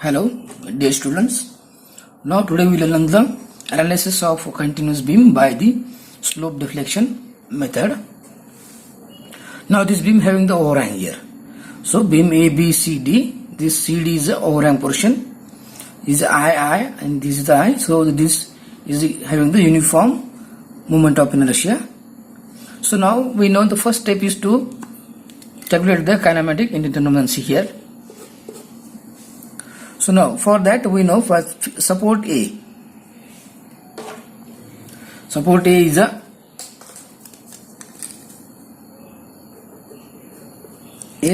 Hello, dear students. Now today we will learn the analysis of continuous beam by the slope deflection method. Now this beam having the overhang here. So beam A, B, C, D. This CD is the overhang portion. Is I and this is the I. So this is having the uniform moment of inertia. So now we know the first step is to calculate the kinematic indeterminacy here. So now for that we know first support A. Support A is a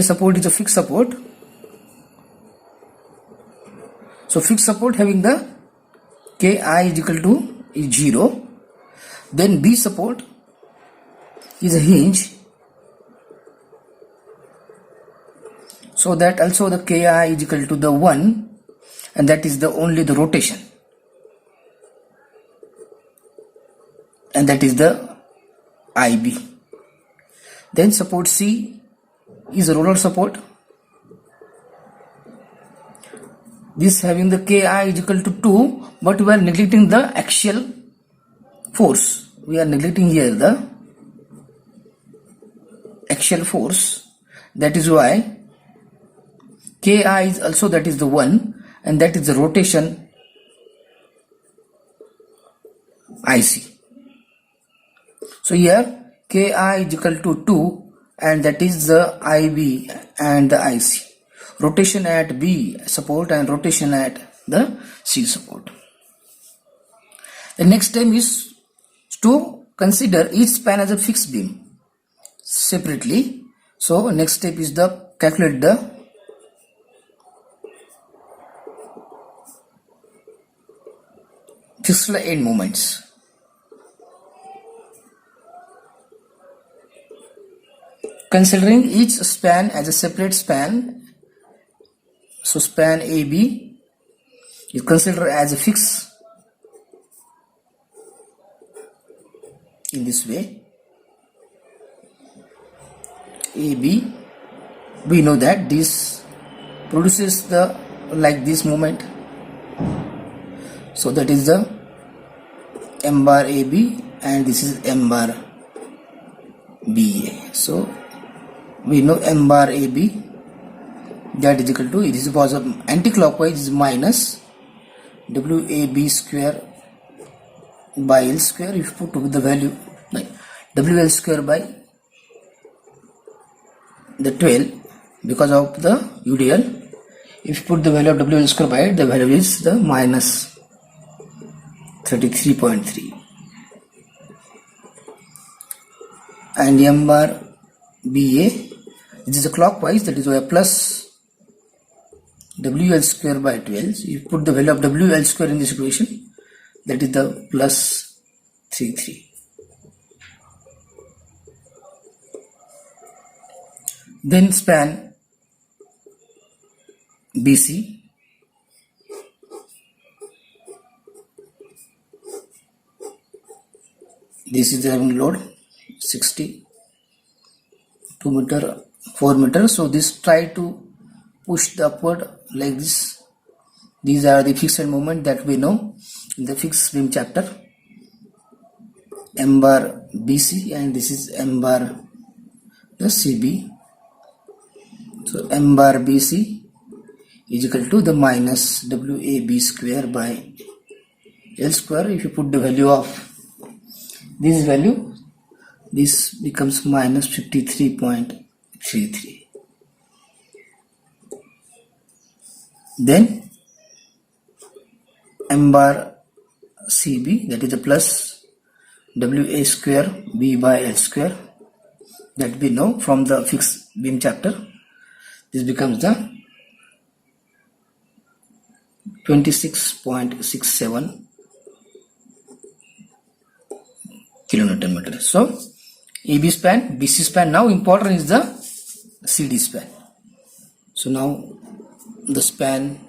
support is a fixed support. So fixed support having the Ki is equal to 0. Then B support is a hinge. So that also the Ki is equal to the 1, and that is the only the rotation, and that is the IB. Then support C is a roller support. This having the Ki is equal to 2, but we are neglecting the axial force. We are neglecting here the axial force. That is why Ki is also that is the 1, and that is the rotation IC. So here Ki is equal to 2, and that is the IB and the IC. Rotation at B support and rotation at the C support. The next step is to consider each span as a fixed beam separately. So next step is the calculate the fixed end moments. Considering each span as a separate span, so span AB is considered as a fixed in this way. AB, we know that this produces the like this moment. So that is the M bar AB, and this is M bar BA. So we know M bar AB, that is equal to, it is positive anti-clockwise is minus WAB square by L square. If you put the value like WL square by the 12 because of the UDL. If you put the value of WL square by it, the value is the minus 33.3. And M bar BA, this is a clockwise, that is why plus WL square by 12. So you put the value of WL square in this equation, that is the plus 33. Then span BC, this is the having load 60, 2 meter, 4 meter. So this try to push the upward like this. These are the fixed end moment that we know in the fixed beam chapter. M bar BC, and this is M bar the CB. So M bar BC is equal to the minus WAB square by L square. If you put the value of this value, this becomes minus 53.33. Then M bar CB, that is the plus WA square B by L square, that we know from the fixed beam chapter. This becomes the 26.67 kilonewton meter. So AB span, BC span. Now important is the CD span. So now the span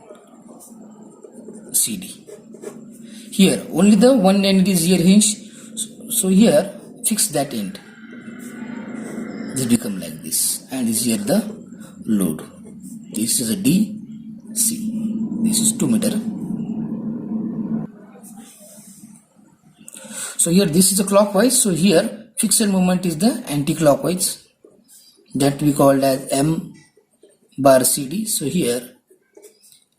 CD. Here only the one end is here hinge. So here fix that end. This become like this, and is here the load. This is a DC. This 2 meter. So here this is a clockwise, so here fixed moment is the anti-clockwise, that we called as m bar CD. So here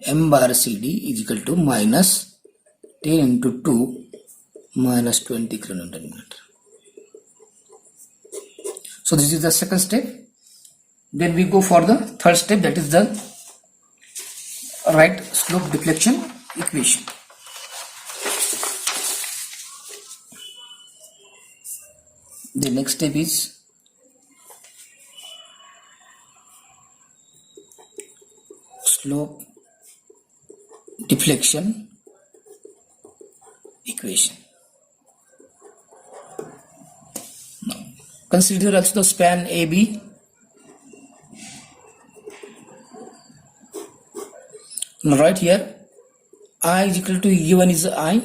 m bar CD is equal to minus 10 into 2 minus 20 kilonewton meter. So this is the second step. Then we go for the third step, that is the right slope deflection equation. The next step is slope deflection equation. Now consider also the span AB. Now right here I is equal to given is I,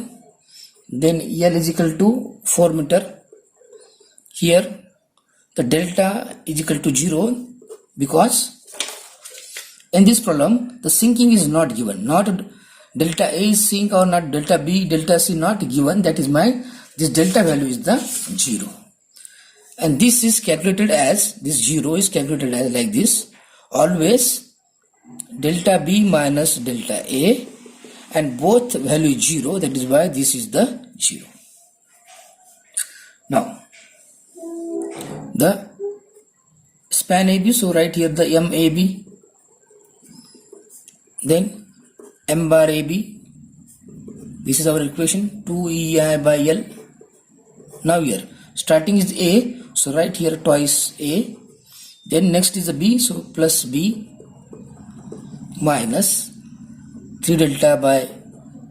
then L is equal to 4 meter. Here the delta is equal to 0 because in this problem the sinking is not given, not delta A is sink or not delta B, delta C not given, that is my this delta value is the 0, and this is calculated as, this 0 is calculated as like this, always delta B minus delta A, and both value is 0, that is why this is the 0. Now the span AB, so right here the MAB, then M bar AB, this is our equation 2EI by L. Now here starting is A, so right here twice A, then next is a B, so plus B minus 3 delta by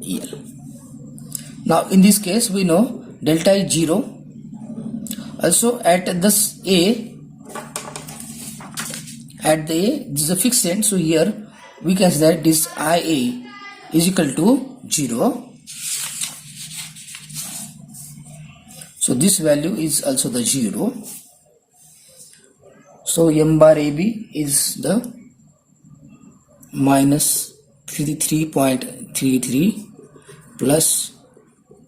EL. Now in this case we know delta is 0. Also at this A, at the A, this is a fixed end, so here we can say that this IA is equal to 0. So this value is also the 0. So M bar AB is the minus 33.33 plus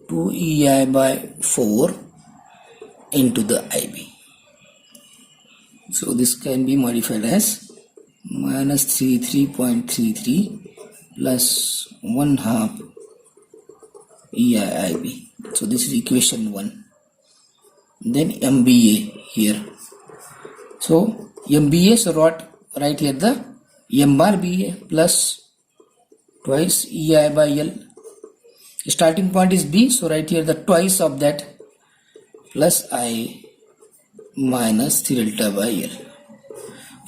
2EI by 4 into the IB. So this can be modified as minus 33.33 plus 1/2 EIIB. So this is equation 1. Then MBA here. So MBA, so right here the M bar BA plus twice EI by L. Starting point is B, so right here the twice of that plus I minus 3 delta by L.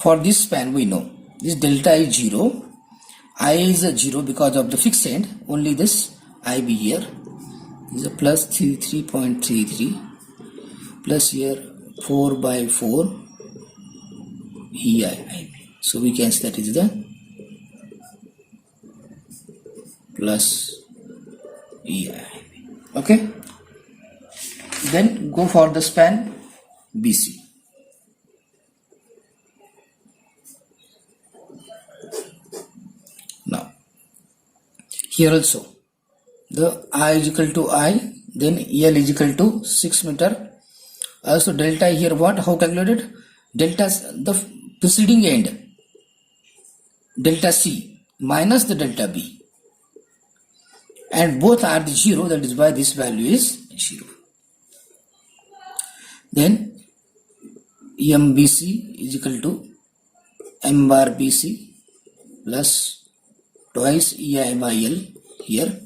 For this span we know this delta is 0, I is a 0 because of the fixed end, only this IB here is a plus 33.33 plus here 4 by 4 EIIB. So we can say that is the plus EIIB. Okay. Then go for the span BC. Now here also the I is equal to I, then L is equal to 6 meter. Also delta here what, how calculated? Delta the preceding end, delta C minus the delta B, and both are the 0, that is why this value is 0. Then MBC is equal to M bar BC plus twice EI by L here.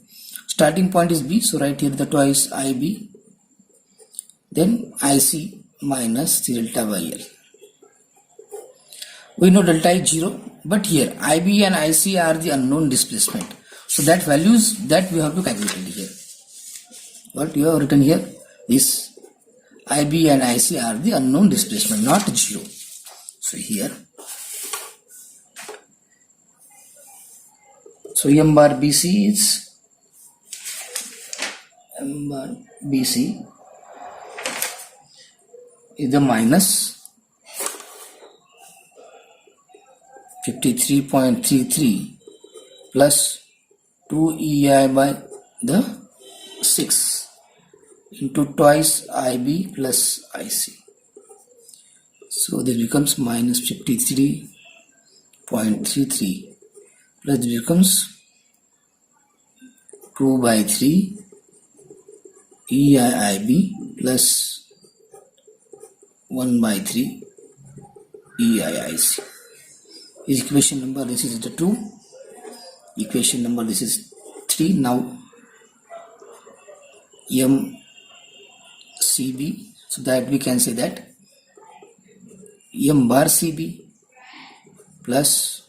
Starting point is B, so right here the twice IB, then IC minus 3 delta by L. We know delta is 0, but here IB and IC are the unknown displacement. So that values that we have to calculate here. What you have written here is IB and IC are the unknown displacement, not 0. So here, so M bar BC is the minus 53.33 plus 2EI by the 6 into twice IB plus IC. So this becomes minus 53.33 plus this becomes 2 by 3 EIIB plus 1 by 3 EIIC. Is equation number, this is the 2. Equation number, this is 3. Now MCB, so that we can say that M bar CB plus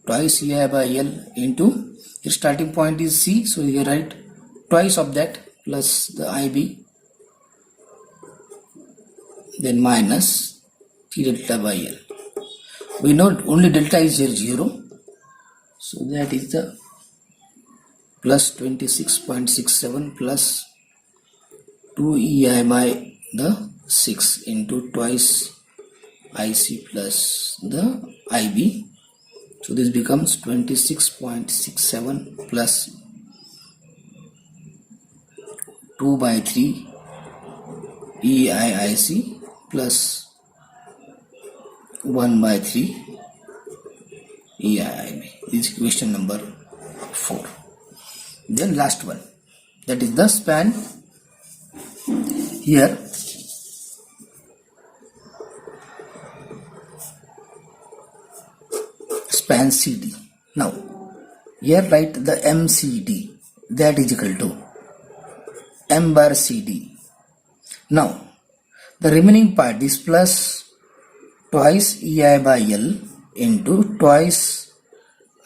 twice EI by L into, your starting point is C, so you write twice of that plus the IB, then minus T delta by L. We know only delta is here 0, so that is the plus 26.67 plus 2 EI by the 6 into twice IC plus the IB. So this becomes 26.67 plus 2 by 3 EIIC plus 1 by 3 EIIB. This is equation number 4. Then last one, that is the span. Here span CD. Now here write the MCD, that is equal to M bar CD. Now the remaining part is plus twice EI by L into twice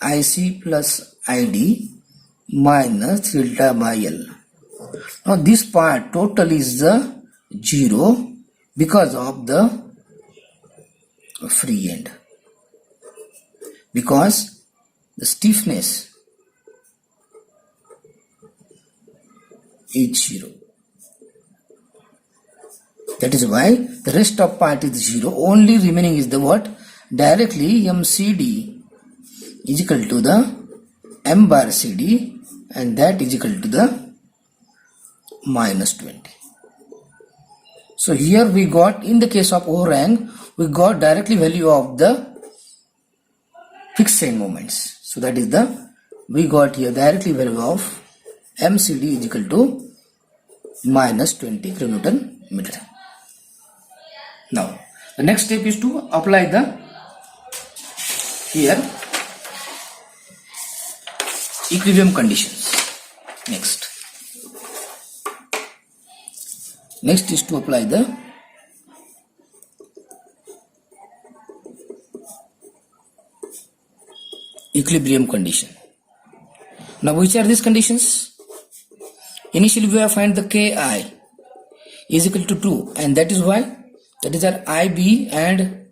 IC plus ID minus delta by L. Now this part total is the 0 because of the free end, because the stiffness is 0. That is why the rest of part is 0. Only remaining is the what? Directly MCD is equal to the M bar CD, and that is equal to the minus 20. So here we got, in the case of overhang, we got directly value of the fixed end moments. So that is the, we got here directly value of MCD is equal to minus 20 kilonewton meter. Now the next step is to apply the here equilibrium conditions. Next is to apply the equilibrium condition. Now which are these conditions? Initially we have find the Ki is equal to 2, and that is why, that is our IB and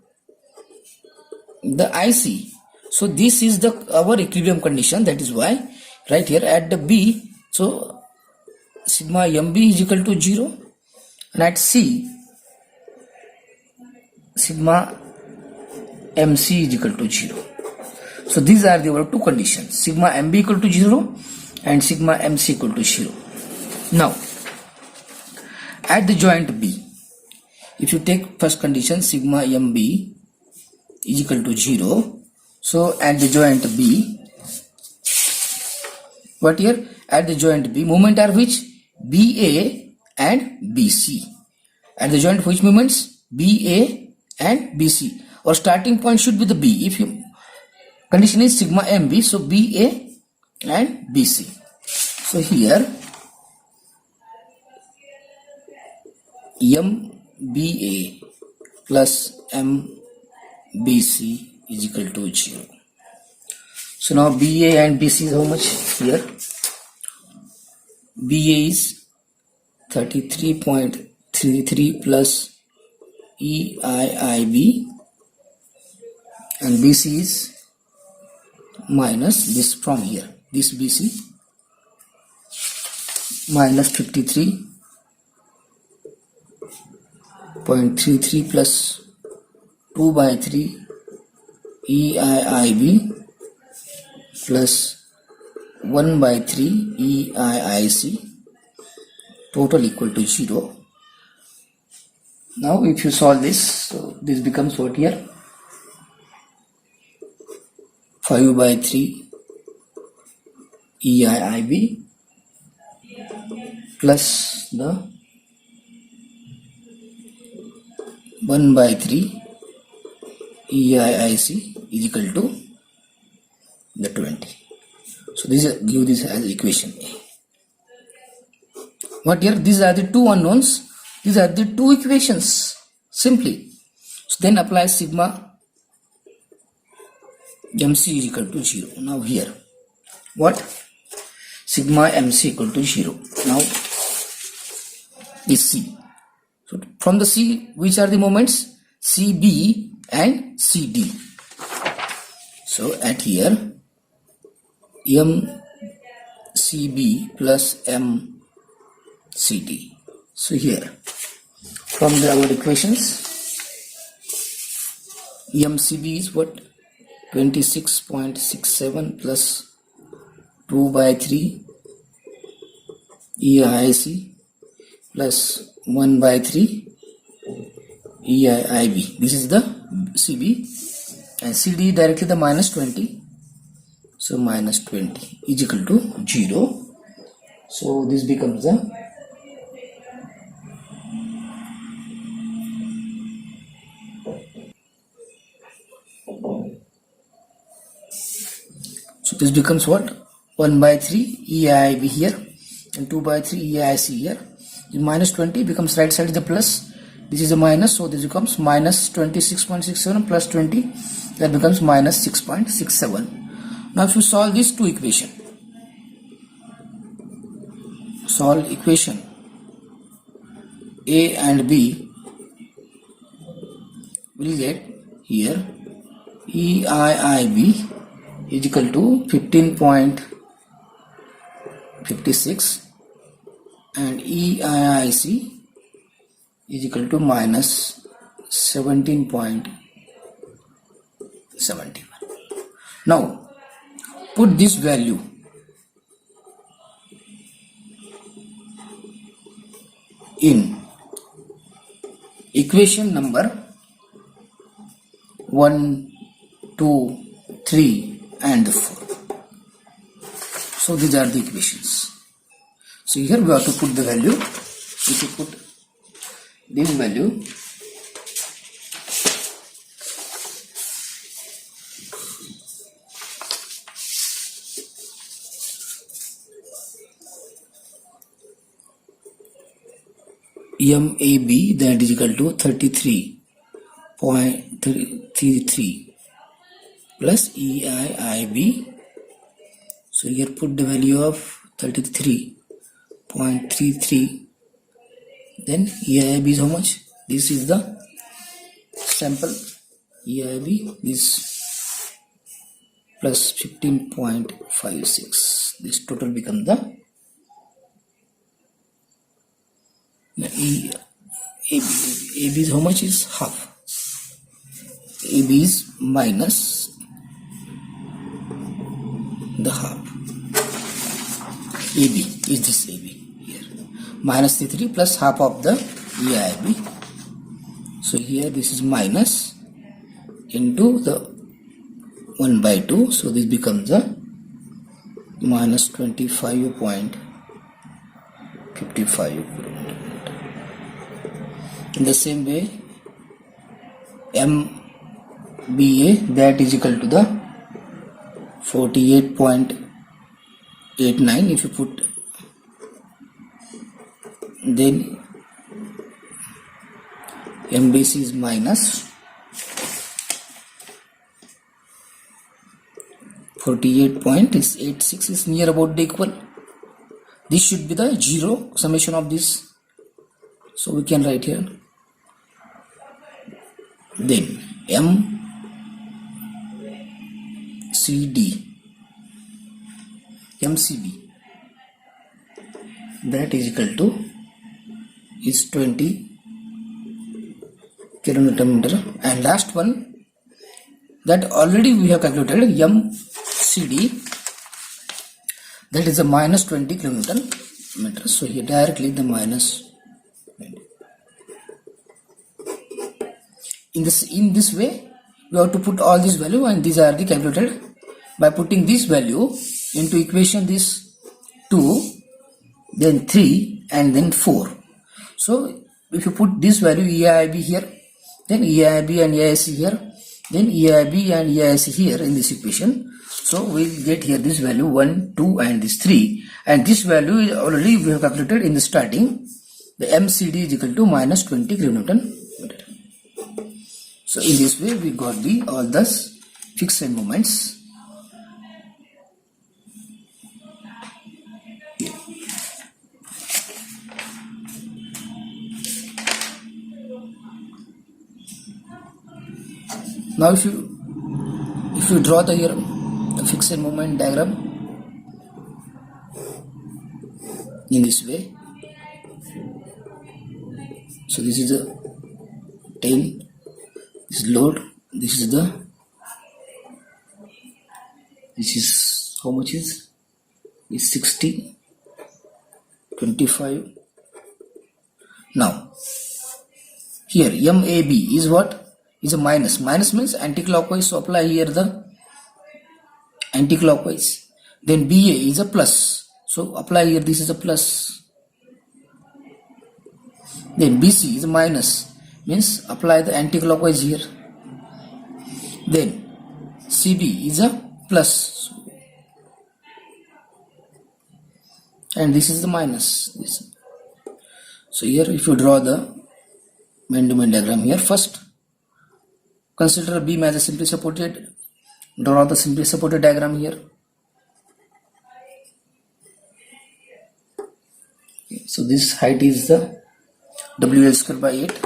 the IC. So this is the our equilibrium condition. That is why right here at the B, so sigma MB is equal to 0, and at C sigma MC is equal to 0. So these are the two conditions, sigma MB equal to 0 and sigma MC equal to 0. Now at the joint B, if you take first condition sigma MB is equal to 0, so at the joint B, what here? At the joint B, moment are which? BA and BC. At the joint which moments? BA and BC. Or starting point should be the B. If you condition is sigma MB, so BA and BC. So here MBA plus MBC is equal to 0. So now BA and BC is how much here? BA is 33.33 plus EIIB, and BC is minus this from here, this BC minus 53.33 plus 2 by 3 EIIB plus 1 by 3 EIIC total equal to 0. Now if you solve this, so this becomes what here? 5 by 3 EIIB plus the 1 by 3 EIIC is equal to the 20. So this is, give this as equation A. What here? These are the two unknowns. These are the two equations simply. So then apply sigma MC is equal to 0. Now here, what? Sigma MC equal to 0. Now is C. So from the C, which are the moments? CB and CD. So at here, MCB plus MCD. So here, from our equations, MCB is what? 26.67 plus 2 by 3 EIIC plus 1 by 3 EIIB. This is the CB, and CD directly the minus 20. So minus 20 is equal to 0. So this becomes the this becomes what? 1 by 3 EIIB here and 2 by 3 EIIC here. The minus 20 becomes right side is the plus. This is a minus, so this becomes minus 26.67 plus 20. That becomes minus 6.67. Now if you solve these two equations, solve equation A and B, will get here EIIB is equal to 15.56 and EIIC is equal to minus 17.71. Now put this value in equation number 1, 2, 3 and 4. So these are the equations. So here we have to put the value. If you put this value, MAB, that is equal to 33.33 plus EIIB. So here put the value of 33.33. Then EIIB is how much? This is the sample EIIB, this plus 15.56. This total becomes the EIIB. AB is how much? Is half. AB is minus the half. AB is this AB here. Minus 33 plus half of the EIIB. So here this is minus into the 1 by 2. So this becomes a minus 25.55. In the same way, MBA, that is equal to the 48.89. If you put, then MBC is minus 48.86 is near about the equal. This should be the 0 summation of this. So we can write here. Then MCB, that is equal to is 20 kilonewton, and last one that already we have calculated MCD, that is a minus 20 kilonewton meter. So here directly the minus 20. In this way we have to put all this value, and these are the calculated by putting this value into equation, this 2, then 3, and then 4. So if you put this value EIB here, then EIB and EIC here, then EIB and EIC here in this equation, so we'll get here this value 1, 2, and this 3, and this value is already we have calculated in the starting. The MCD is equal to minus 20 kilonewton meter. So in this way we got all the fixed moments. Now if you draw the here the fixed moment diagram in this way, so this is the tail, this is load, this is how much is 60, 25. Now here MAB is what? Is a minus. Minus means anti-clockwise, so apply here the anti-clockwise. Then BA is a plus, so apply here this is a plus. Then BC is a minus, means apply the anti-clockwise here. Then CB is a plus, and this is the minus. So here if you draw the main-to-main diagram here, first consider beam as a simply supported. Draw the simply supported diagram here. So this height is the WL square by 8.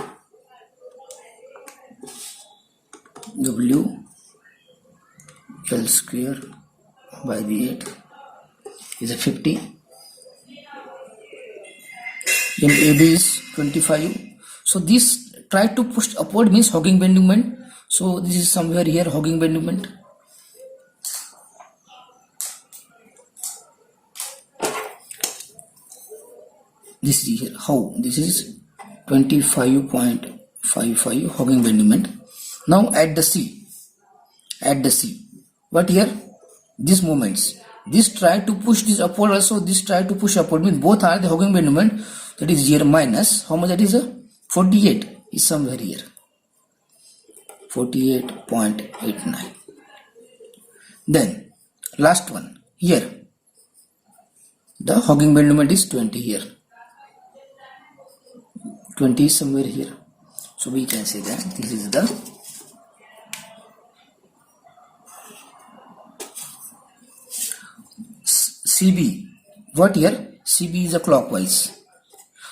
WL square by the 8 is a 50. MAB is 25. So this try to push upward means hogging bending moment. So this is somewhere here hogging bending moment. This is here how this is 25.55 hogging bending moment. Now at the C, what here these moments, this try to push this upward, also this try to push upward, means both are the hogging bending moment. That is here minus how much, that is a 48 is somewhere here 48.89. Then last one here the hogging bending moment is 20 here, 20 is somewhere here. So we can say that this is the CB. What here? CB is a clockwise.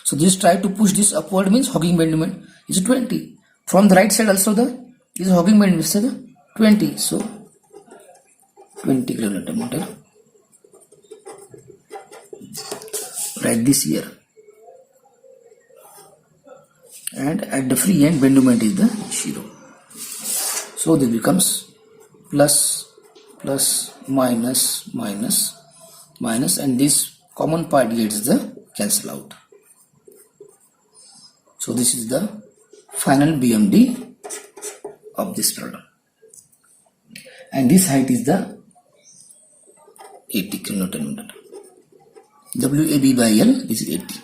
So this try to push this upward means hogging bending moment is 20. From the right side also the is hogging bending moment is 20. So 20 kilonewton meter. Write this here. And at the free end bending moment is the 0. So this becomes plus, minus, and this common part gets the cancel out. So this is the final BMD of this problem, and this height is the 80 kilonewton meter. WAB by L, this is 80.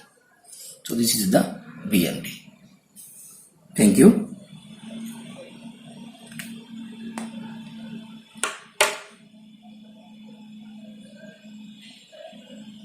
So this is the BMD. Thank you.